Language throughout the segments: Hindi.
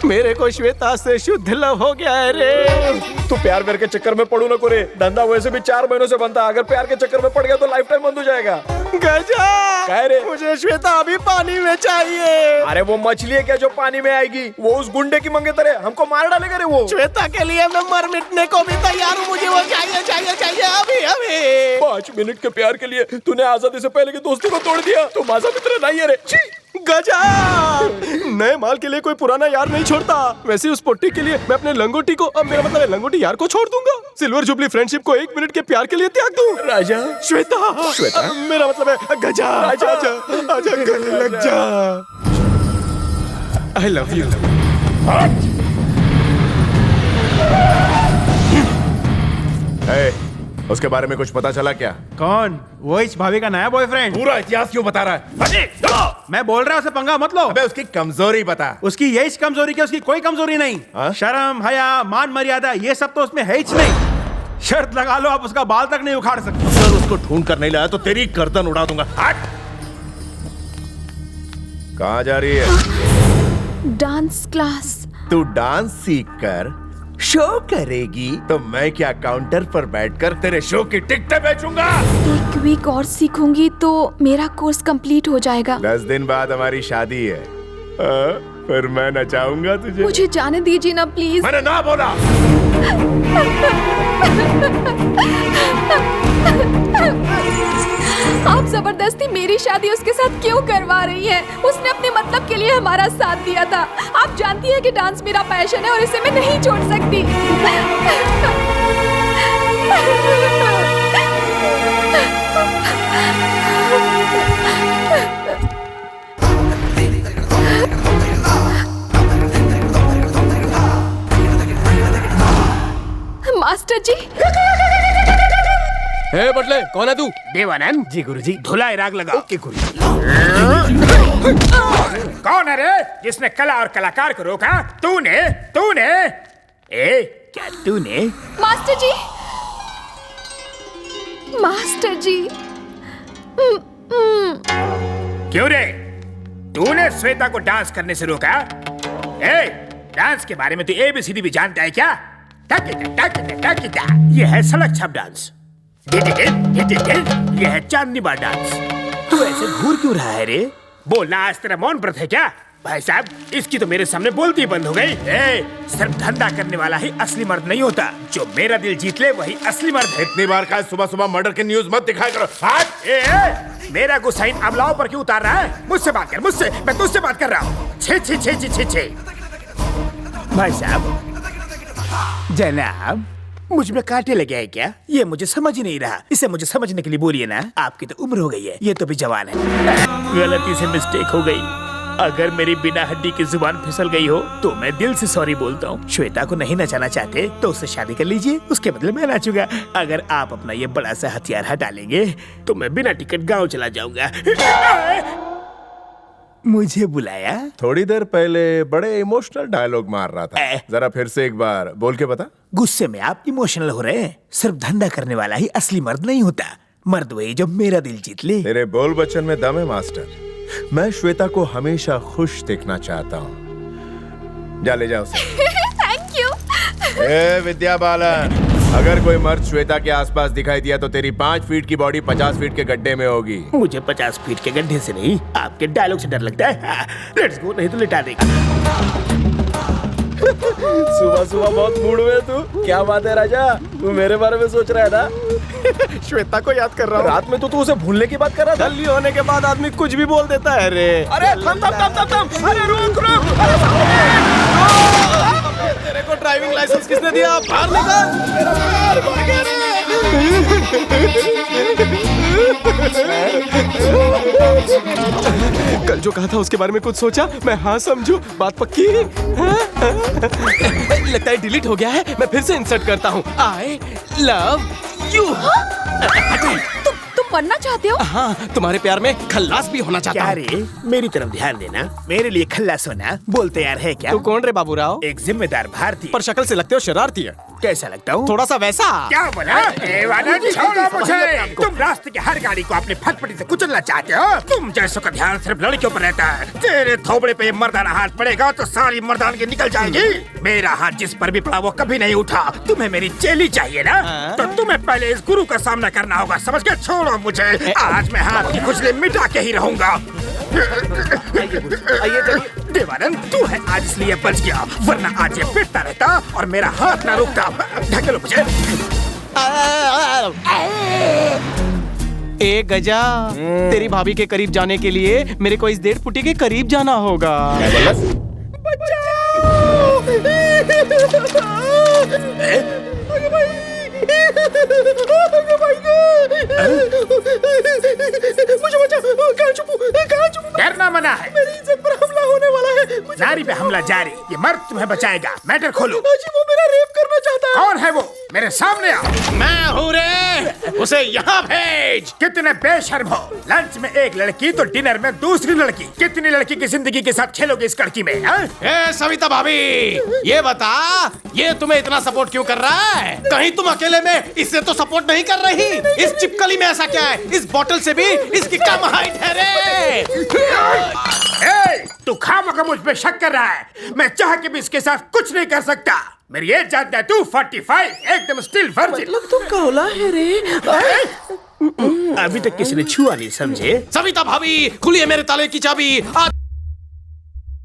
मेरे को श्वेता से शुद्ध लव हो गया है रे। तू प्यार के चक्कर में पड़ू न करे। धंधा वैसे भी 4 महीनों से बनता, अगर प्यार के चक्कर में पड़ गया तो लाइफ टाइम बंद हो जाएगा। गजा कह रे मुझे श्वेता अभी पानी में चाहिए। अरे वो मछली है क्या जो पानी में आएगी? वो उस गुंडे की मंगे तरह हमको मार डालेगा रे वो। श्वेता के लिए मैं मर मिटने को भी तैयार हूँ। मुझे वो चाहिए चाहिए चाहिए अभी अभी। 5 मिनट के प्यार के लिए तूने आजादी से पहले की दोस्ती को तोड़ दिया। तू माजा मित्र नहीं है रे। छी! गजा नए माल के लिए कोई पुराना यार नहीं छोड़ता। वैसे उस पोट्टी के लिए मैं अपने लंगोटी को, अब मेरा मतलब है लंगोटी यार को छोड़ दूंगा। सिल्वर जुबली फ्रेंडशिप को 1 मिनट के प्यार के लिए त्याग दूं। राजा श्वेता श्वेता मेरा मतलब है गजा। राजा आजा गले लग जा। I love you. उसके बारे में कुछ पता चला क्या? कौन? वो इस भाभी का नया बॉयफ्रेंड। पूरा इतिहास क्यों बता रहा है? मैं बोल रहा हूँ उसे पंगा मत लो। अबे उसकी कमजोरी बता। उसकी यही कमजोरी कि उसकी कोई कमजोरी नहीं। हाँ? शर्म, हया, मान मर्यादा ये सब तो उसमें है ही नहीं। शर्त लगा लो आप उसका बाल तक नहीं उखाड़ सकते। अगर उसको ढूंढ कर नहीं लाया तो तेरी गर्दन उड़ा दूंगा। हट! कहाँ जा रही है? Dance class. तू डांस सीख कर शो करेगी तो मैं क्या काउंटर पर बैठकर तेरे शो की टिकटें बेचूंगा? 1 वीक और सीखूंगी तो मेरा कोर्स कंप्लीट हो जाएगा। 10 दिन बाद हमारी शादी है। फिर मैं नचाऊंगा तुझे। मुझे जाने दीजिए ना प्लीज। मैंने ना बोला। आप जबरदस्ती मेरी शादी उसके साथ क्यों करवा रही हैं? उसने अपने मतलब के लिए हमारा साथ दिया था। आप जानती हैं कि डांस मेरा पैशन है और इसे मैं नहीं छोड़ सकती। मास्टर जी। हे बटले कौन है तू? देवानंद जी गुरुजी। धुलाई राग लगाओ। ओके गुरुजी। कौन है रे जिसने कला और कलाकार को रोका? तूने तूने ए क्या तूने? मास्टर जी। मास्टर जी। क्यों रे? तूने श्वेता को डांस करने से रोका? ए डांस के बारे में तू ABCD भी जानता है क्या? ये है सड़क छाप डांस। ये है चांदनी बार डांस। तू ऐसे घूर क्यों रहा है रे? बोलना आज तेरा मौन व्रत है क्या? भाई साहब इसकी तो मेरे सामने बोलती बंद हो गई। सिर्फ धंधा करने वाला ही असली मर्द नहीं होता। जो मेरा दिल जीत ले वही असली मर्द है। इतनी बार कहा सुबह सुबह मर्डर के न्यूज मत दिखाया करो। हट! मेरा गुस्सा इन अबलाओं पर क्यों उतार रहा है? मुझसे बात कर, मुझसे। मैं तुझसे बात कर रहा हूँ। छे छे छे छे छे छे। भाई साहब जनाब मुझ में कांटे लगे हैं क्या? ये मुझे समझ ही नहीं रहा। इसे मुझे समझने के लिए बोलिए ना। आपकी तो उम्र हो गई है, ये तो भी जवान है। गलती से मिस्टेक हो गई। अगर मेरी बिना हड्डी की जुबान फिसल गई हो तो मैं दिल से सॉरी बोलता हूँ। श्वेता को नहीं नचाना चाहते तो उससे शादी कर लीजिए, उसके बदले मैं नाचूंगा। अगर आप अपना ये बड़ा सा हथियार हटा लेंगे तो मैं बिना टिकट गाँव चला जाऊंगा। मुझे बुलाया? थोड़ी देर पहले बड़े इमोशनल डायलॉग मार रहा था। जरा फिर से एक बार बोल के बता। गुस्से में आप इमोशनल हो रहे हैं। सिर्फ धंधा करने वाला ही असली मर्द नहीं होता। मर्द वही जो मेरा दिल जीत ले। तेरे बोल बच्चन में दम है मास्टर। मैं श्वेता को हमेशा खुश देखना चाहता हूँ। जा ले जाओ उसे। Thank you. ए विद्या बालन, अगर कोई मर्द श्वेता के आसपास दिखाई दिया तो तेरी 5 फीट की बॉडी 50 फीट के गड्ढे में होगी। मुझे 50 फीट के गड्ढे से नहीं, आपके डायलॉग से डर लगता है। लेट्स गो, नहीं तो लिटा देगा। सुबह सुबह बहुत मूड में तू। क्या बात है राजा? तू मेरे बारे में सोच रहा है ना? श्वेता को याद कर रहा हूँ। रात में तो तू उसे भूलने की बात कर रहा था। जल्दी होने के बाद आदमी कुछ भी बोल देता है रे। अरे थम थम थम थम थम। अरे रुक रुक। तेरे को ड्राइविंग लाइसेंस किसने दिया? बाहर निकल। कल जो कहा था उसके बारे में कुछ सोचा? मैं हाँ समझू, बात पक्की। लगता है डिलीट हो गया है। मैं फिर से इंसर्ट करता हूँ। I love you. तुम मरना चाहते हो? हाँ, तुम्हारे प्यार में खल्लास भी होना चाहता क्या हूँ। रे? मेरी तरफ ध्यान देना। मेरे लिए खल्लास होना बोल तैयार है क्या? तू कौन रे बाबूराव? एक जिम्मेदार भारतीय। पर शक्ल से लगते हो शरारती है। कैसा लगता हूँ? थोड़ा सा वैसा। क्या बोला? देवानंद, छोड़ो मुझे। तुम रास्ते की हर गाड़ी को अपनी फटफटी से कुचलना चाहते हो? तुम जैसों का ध्यान सिर्फ लड़कियों पर रहता है। तेरे थोबड़े पे मर्दाना हाथ पड़ेगा तो सारी मर्दानगी निकल जाएगी। मेरा हाथ जिस पर भी पड़ा वो कभी नहीं उठा। तुम्हें मेरी चेली चाहिए ना? तो तुम्हें पहले इस गुरु का सामना करना होगा, समझ गए? छोड़ो मुझे, आज मैं हाथ की खुजली मिटा के ही रहूंगा। देवानंद, तू है आज इसलिए बच गया, वरना आज ये पिटता रहता और मेरा हाथ ना रुकता। ढकेलो मुझे। ए गजा, तेरी भाभी के करीब जाने के लिए मेरे को इस 1.5 फुटी के करीब जाना होगा। डरना मना है, मेरी इज्जत पर हमला होने वाला है। नारी पे हमला जारी, ये मर्द तुम्हें बचाएगा। मैटर खोलो। वो मेरा रेप करना चाहता है। कौन है वो? मेरे सामने आओ। मैं हूँ रे, उसे यहाँ भेज। कितने बेशर्म हो। लंच में एक लड़की तो डिनर में दूसरी लड़की। कितनी लड़की की जिंदगी के साथ खेलोगे इस लड़की में? ए सविता भाभी, ये बता, ये तुम्हें इतना सपोर्ट क्यों कर रहा है? कहीं तुम अकेले में इससे तो सपोर्ट नहीं कर रही? इस चिपकली में ऐसा क्या है? इस बोतल से भी इसकी कम हाइट है रे। तू खामखा मुझ पे शक कर रहा है। मैं चाह के भी इसके साथ कुछ नहीं कर सकता। मेरी एज जानता है तू? 45, एकदम स्टिल वर्जिन। मतलब तुम कौला है रे। अभी तक किसी ने छुआ नहीं, समझे? सविता भाभी, खुली है मेरे ताले की चाबी।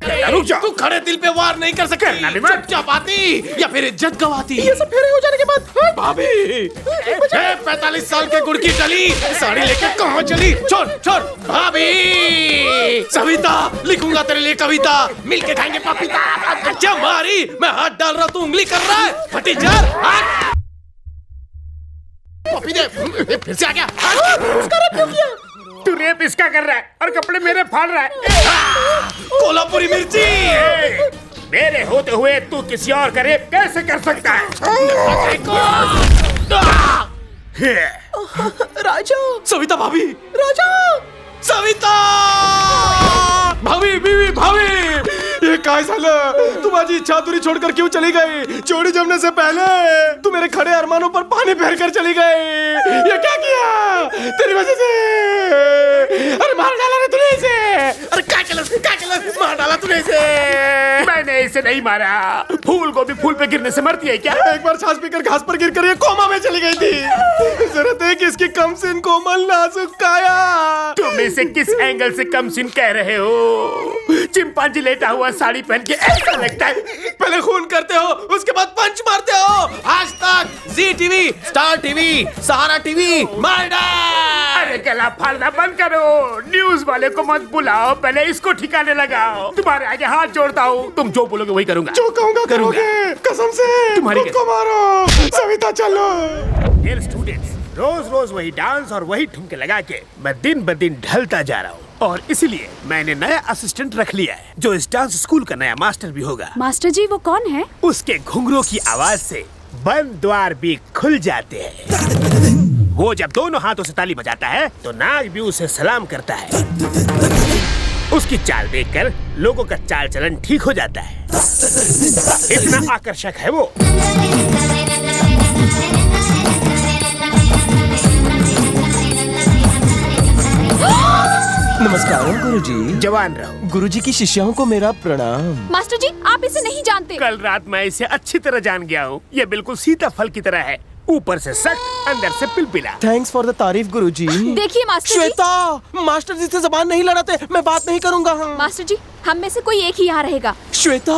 रुक जा। तू खड़े दिल पे वार नहीं कर सकती। चुपचाप आती या फिर इज्जत गवाती। ये सब फेरे हो जाने के बाद भाभी, 45 साल के गुड़ की डली साड़ी लेके कहाँ चली? छोड़ छोड़ भाभी। सविता, लिखूंगा तेरे लिए कविता, मिलके खाएंगे पपीता। अच्छा मारी, मैं हाथ डाल रहा, तू उंगली कर रहा है। फटी जार, पपी दे। फिर से आ गया। उसका रेप क्यों किया? तू रेप इसका कर रहा है और कपड़े मेरे फाड़ रहा है। कोल्हापुरी मिर्ची। मेरे होते हुए तू किसी और का रेप कैसे कर सकता है? राजा, सविता भाभी, राजा, सविता भाभी, बीवी भाभी, ये काय झालं? तू माझी इच्छा अधूरी छोड़कर क्यों चली गई? जोड़ी जमने से पहले तू मेरे खड़े अरमानों पर पानी फेर कर चली गई। ये क्या किया? तेरी वजह से। अरे मार डाला रे तूने इसे। अरे क्या किया? मार डाला तूने इसे। मैंने इसे नहीं मारा। फूल को भी फूल पे गिरने से मरती है क्या? एक बार छाछ पीकर घास पर गिरकर ये कोमा में चली गई थी। जरूरत है कि इसकी कमसिन कोमल नाजुक काया। तुम इसे किस एंगल से कमसिन कह रहे हो? चिंपांजी लेटा हुआ साड़ी पहन के ऐसा लगता है। पहले खून करते हो, उसके बाद पंच मारते हो। आज तक जी टीवी, स्टार टीवी, सहारा टीवी, मर्डर। अरे गला फाड़ना बंद करो। न्यूज वाले को मत बुलाओ, पहले इसको ठिकाने लगाओ। तुम्हारे आगे हाथ जोड़ता हूँ, तुम जो बोलोगे वही करूंगा। जो कहूँगा करोगे, कसम से। तुम्हारी खुद को मारो। सविता चलो। डियर स्टूडेंट्स, रोज रोज वही डांस और वही ठुमके लगा के मैं दिन ब दिन ढलता जा रहा हूँ, और इसीलिए मैंने नया असिस्टेंट रख लिया है, जो इस डांस स्कूल का नया मास्टर भी होगा। मास्टर जी, वो कौन है? उसके घुंघरू की आवाज से बंद द्वार भी खुल जाते हैं। वो जब दोनों हाथों से ताली बजाता है तो नाग भी उसे सलाम करता है। उसकी चाल देखकर लोगों का चाल चलन ठीक हो जाता है। इतना आकर्षक है वो। नमस्कार गुरुजी। जवान रहो। गुरुजी की शिष्यों को मेरा प्रणाम। मास्टर जी, आप इसे नहीं जानते। कल रात मैं इसे अच्छी तरह जान गया हूँ। ये बिल्कुल सीताफल की तरह है, ऊपर से सख्त, अंदर से पिलपिला। थैंक्स फॉर द तारीफ गुरुजी। देखिए मास्टर जी। श्वेता, मास्टर जी से जबान नहीं लड़ाते, मैं बात नहीं करूंगा। मास्टर जी, हम में से कोई एक ही यहाँ रहेगा। श्वेता,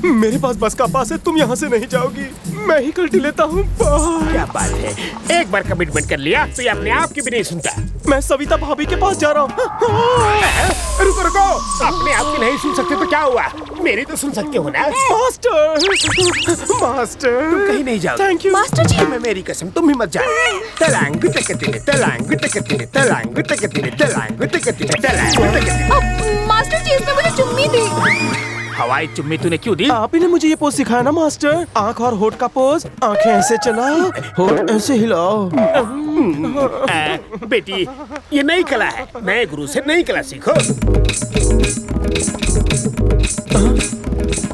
मेरे पास बस का पास है, तुम यहाँ से नहीं जाओगी। मैं ही कल्टी लेता हूँ। क्या बात है, एक बार कमिटमेंट कर लिया तो ये अपने आप की भी नहीं सुनता। मैं सविता भाभी के पास जा रहा हूँ। रुको रुको, अपने आप की नहीं सुन सकते तो क्या हुआ? मेरी तो सुन सकते हो ना। मास्टर, मास्टर, तुम कहीं नहीं जाओ। थैंक यू मास्टर जी। मैं मेरी कसम, तुम ही मत जाओ। तलांग तकतिने, तलांग तकतिने, तलांग तकतिने, तलांग तकतिने, तलांग तकतिने। मास्टर जी, इसने मुझे चुम्मी दी। हवाई चुम्मी तूने क्यों दी? आप ही ने मुझे ये पोज सिखाया ना मास्टर। आंख और होठ का पोज। आंखें ऐसे चलाओ, होठ ऐसे हिलाओ। बेटी, ये नई कला है, नए गुरु से नई कला सीखो।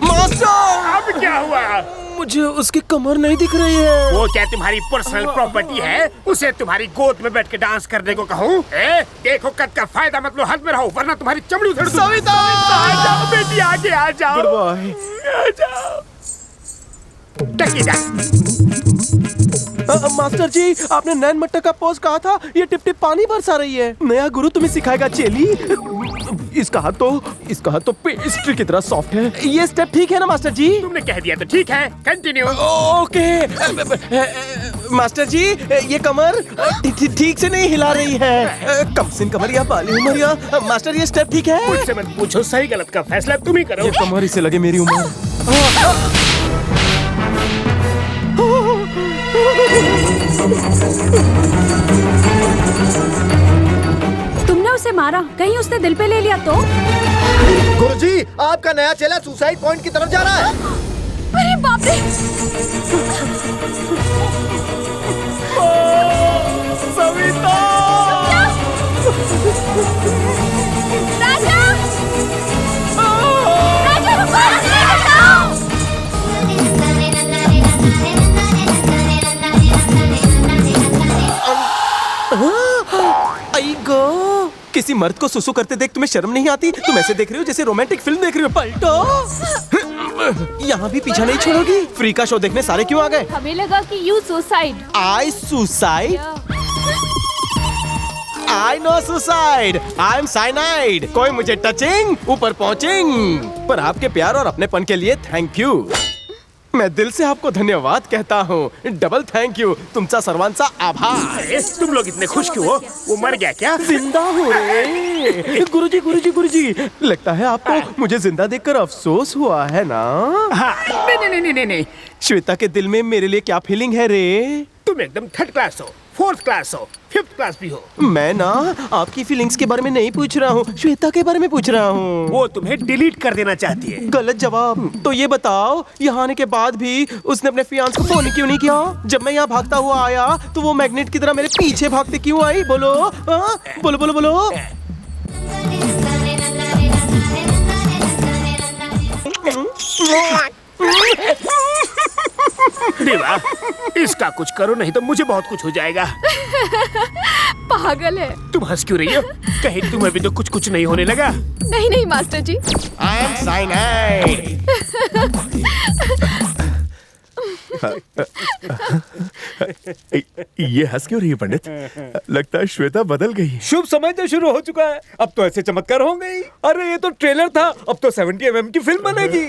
मास्टर, अब क्या हुआ? मुझे उसकी कमर नहीं दिख रही है। वो क्या तुम्हारी पर्सनल प्रॉपर्टी है? उसे तुम्हारी गोद में बैठ के डांस करने को कहूँ? देखो कद का फायदा मत लो, हद में रहो वरना तुम्हारी चमड़ी उधेड़ दूँ। सविता! आ जाओ बेटी, आगे आ जाओ। Good bye. आ जाओ। टकी टक। मास्टर जी, आपने नैन मट्टा का पोज कहा था, ये टिप टिप पानी बरसा रही है। नया गुरु तुम्हें सिखाएगा चेली। इसका हाथ तो पेस्ट्री की तरह सॉफ्ट है। ये स्टेप ठीक है ना मास्टर जी? तुमने कह दिया तो ठीक है, कंटिन्यू। ओके। मास्टर जी, ये कमर ठीक से नहीं हिला रही है। कम सिन कमर या बाली उमर या मास्टर, ये स्टेप ठीक है? मुझसे मत पूछो, सही गलत का फैसला तुम ही करो। ये कमर इसे लगे मेरी उम्र। तुमने उसे मारा, कहीं उसने दिल पे ले लिया तो? गुरुजी, आपका नया चेला सुसाइड पॉइंट की तरफ जा रहा है। अरे बाप रे! सविता! राजा! राजा रुको! मुझे बचाओ! आई गो! किसी मर्द को सुसु करते देख तुम्हें शर्म नहीं आती? तुम ऐसे देख रही हो जैसे रोमांटिक फिल्म देख रही हो। पलटो! यहाँ भी पीछा नहीं छोड़ोगी? फ्री का शो देखने सारे क्यों आ गए? हमें लगा कि you suicide. I suicide? I know suicide. I am cyanide. कोई मुझे टचिंग, ऊपर पहुंचिंग। पर आपके प्यार और अपनेपन के लिए थैंक यू। मैं दिल से आपको धन्यवाद कहता हूँ। Double thank you. तुमचा सर्वांचा आभार। तुम लोग इतने खुश क्यों हो? वो मर गया क्या? जिंदा हो रे। गुरुजी गुरुजी गुरुजी, लगता है आपको मुझे जिंदा देखकर अफसोस हुआ है ना? हाँ, नहीं। श्वेता के दिल में मेरे लिए क्या फीलिंग है रे? तुम एकदम थर्ड क्लास हो, फोर्थ क्लास हो, फिफ्थ क्लास भी हो। मैं ना आपकी फीलिंग्स के बारे में नहीं पूछ रहा हूँ, श्वेता के बारे में पूछ रहा हूँ। वो तुम्हें डिलीट कर देना चाहती है। गलत जवाब। तो ये बताओ, यहाँ आने के बाद भी उसने अपने फियांस को फोन क्यों नहीं किया? जब मैं यहाँ भागता हुआ आया तो वो मैग्नेट की तरह मेरे पीछे भागते क्यों आई? बोलो हाँ? बोलो बोलो बोलो। देवा, इसका कुछ करो नहीं तो मुझे बहुत कुछ हो जाएगा। पागल है। तुम हंस क्यों रही हो? कहीं तुम्हें भी तो कुछ नहीं होने लगा? नहीं master ji. I am cyanide. ये हंस क्यों रही है पंडित? लगता है श्वेता बदल गई। शुभ समय तो शुरू हो चुका है, अब तो ऐसे चमत्कार होंगे ही। अरे ये तो ट्रेलर था, अब तो 70 mm की फिल्म बनेगी।